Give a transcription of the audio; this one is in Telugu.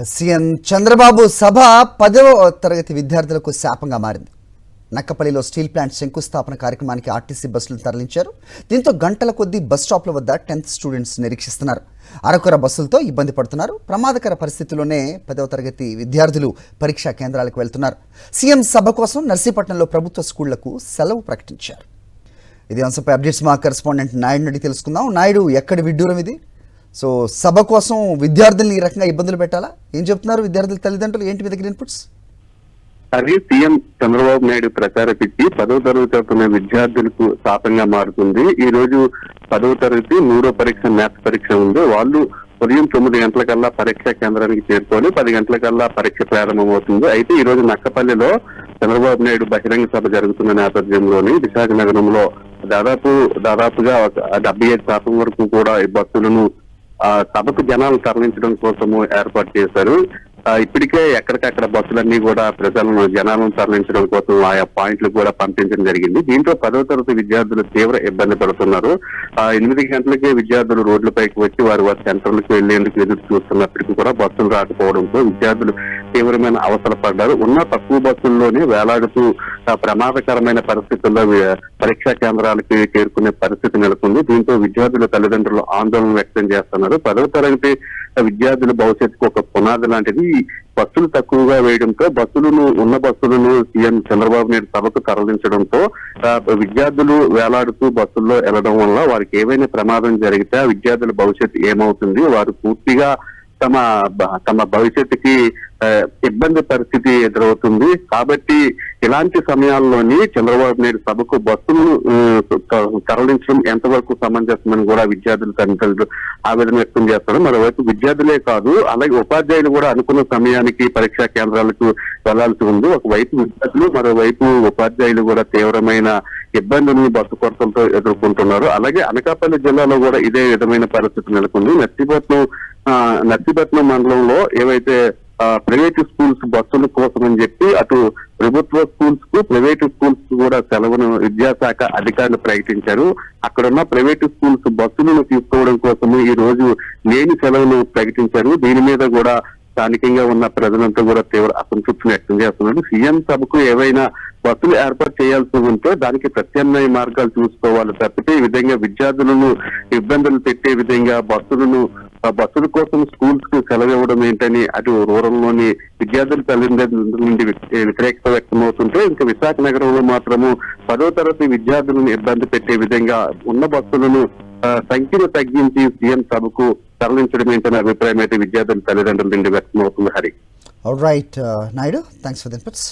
సీఎం చంద్రబాబు సభ 10వ తరగతి విద్యార్థులకు శాపంగా మారింది. నక్కపల్లిలో స్టీల్ ప్లాంట్ శంకుస్థాపన కార్యక్రమానికి ఆర్టీసీ బస్సులు తరలించారు. దీంతో గంటల కొద్దీ బస్ స్టాప్ల వద్ద 10th స్టూడెంట్స్ నిరీక్షిస్తున్నారు. అరకొర బస్సులతో ఇబ్బంది పడుతున్నారు. ప్రమాదకర పరిస్థితుల్లోనే 10వ తరగతి విద్యార్థులు పరీక్షా కేంద్రాలకు వెళ్తున్నారు. సీఎం సభ కోసం నర్సీపట్నంలో ప్రభుత్వ స్కూళ్లకు సెలవు ప్రకటించారు. ఇది అంశంపై అప్డేట్స్ మా కరెస్పాండెంట్ నాయుడు నుండి తెలుసుకుందాం. నాయుడు, ఎక్కడి విడ్డూరం ఇది? సో సభ కోసం విద్యార్థుల్ని ఈ రకంగా ఇబ్బందులు పెట్టాలా? ఏం చెప్తున్నారు విద్యార్థుల తల్లిదండ్రులు? ఏంటి మీ దగ్గర ఇన్పుట్స్? అది సీఎం చంద్రబాబు నాయుడు ప్రచారపిచ్చి 10వ తరగతి చదువుతున్న విద్యార్థులకు శాపంగా మారుతుంది. ఈ రోజు 10వ తరగతి 3వ పరీక్ష మ్యాథ్స్ పరీక్ష ఉంది. వాళ్ళు ఉదయం 9 గంటలకల్లా పరీక్షా కేంద్రానికి చేరుకొని 10 గంటలకల్లా పరీక్ష ప్రారంభమవుతుంది. అయితే ఈ రోజు నక్కపల్లిలో చంద్రబాబు నాయుడు బహిరంగ సభ జరుగుతున్న నేపథ్యంలోని విశాఖ నగరంలో దాదాపుగా 75% వరకు కూడా ఈ బస్సులను సభకు జనాలు తరలించడం కోసము ఏర్పాటు చేశారు. ఇప్పటికే ఎక్కడికక్కడ బస్సులన్నీ కూడా జనాలను తరలించడం కోసం ఆయా పాయింట్లు కూడా పంపించడం జరిగింది. దీంతో 10వ తరగతి విద్యార్థులు తీవ్ర ఇబ్బంది పడుతున్నారు. 8 గంటలకే విద్యార్థులు రోడ్లపైకి వచ్చి వారి సెంటర్లకు వెళ్లేందుకు ఎదురు చూస్తున్నప్పటికీ కూడా బస్సులు రాకపోవడంతో విద్యార్థులు తీవ్రమైన అవసరపడ్డారు. ఉన్న తక్కువ బస్సుల్లోనే వేలాడుతూ ప్రమాదకరమైన పరిస్థితుల్లో పరీక్షా కేంద్రాలకు చేరుకునే పరిస్థితి నెలకొంది. దీంతో విద్యార్థుల తల్లిదండ్రులు ఆందోళన వ్యక్తం చేస్తున్నారు. 10వ తరగతి విద్యార్థుల భవిష్యత్తుకు ఒక పునాది లాంటిది. బస్సులు తక్కువగా వేయడంతో ఉన్న బస్సులను సీఎం చంద్రబాబు నాయుడు సభకు తరలించడంతో విద్యార్థులు వేలాడుతూ బస్సుల్లో వెళ్లడం వల్ల వారికి ఏవైనా ప్రమాదం జరిగితే ఆ విద్యార్థుల భవిష్యత్తు ఏమవుతుంది? వారు పూర్తిగా తమ భవిష్యత్తుకి ఇబ్బంది పరిస్థితి ఎదురవుతుంది. కాబట్టి ఇలాంటి సమయాల్లోని చంద్రబాబు నాయుడు సభకు బస్సులను తరలించడం ఎంతవరకు సమంజసమని కూడా విద్యార్థుల తల్లిదండ్రులు ఆవేదన వ్యక్తం చేస్తారు. మరోవైపు విద్యార్థులే కాదు, అలాగే ఉపాధ్యాయులు కూడా అనుకున్న సమయానికి పరీక్షా కేంద్రాలకు వెళ్లాల్సి ఉంది. ఒకవైపు విద్యార్థులు, మరోవైపు ఉపాధ్యాయులు కూడా తీవ్రమైన ఇబ్బందులను బస్సు కొరతలతో ఎదుర్కొంటున్నారు. అలాగే అనకాపల్లి జిల్లాలో కూడా ఇదే విధమైన పరిస్థితి నెలకొంది. నర్సీపట్నం మండలంలో ఏవైతే ప్రైవేట్ స్కూల్స్ బస్సుల కోసం అని చెప్పి అటు ప్రభుత్వ స్కూల్స్ కు ప్రైవేట్ స్కూల్స్ కు కూడా సెలవును విద్యాశాఖ అధికారులు ప్రకటించారు. అక్కడున్న ప్రైవేట్ స్కూల్స్ బస్సులను తీసుకోవడం కోసము ఈ రోజు లేని సెలవును ప్రకటించారు. దీని మీద కూడా స్థానికంగా ఉన్న ప్రజలంతా కూడా తీవ్ర అసంతృప్తిని వ్యక్తం చేస్తున్నారు. సీఎం సభకు ఏవైనా బస్సులు ఏర్పాటు చేయాల్సి ఉంటే దానికి ప్రత్యామ్నాయ మార్గాలు చూసుకోవాలి తప్పితే ఈ విధంగా విద్యార్థులను ఇబ్బందులు పెట్టే విధంగా బస్సుల కోసం స్కూల్స్ కు సెలవు ఇవ్వడం ఏంటని అటు రూరల్లోని విద్యార్థుల తల్లిదండ్రుల నుండి వ్యతిరేకత వ్యక్తమవుతుంటే, ఇంకా విశాఖ నగరంలో మాత్రము 10వ తరగతి విద్యార్థులను ఇబ్బంది పెట్టే విధంగా ఉన్న బస్సులను సంఖ్యను తగ్గించి సీఎం సభకు తరలించడం ఏంటనే అభిప్రాయం అయితే విద్యార్థుల తల్లిదండ్రుల నుండి వ్యక్తమవుతుంది. Hari. All right Naidu, thanks for the inputs.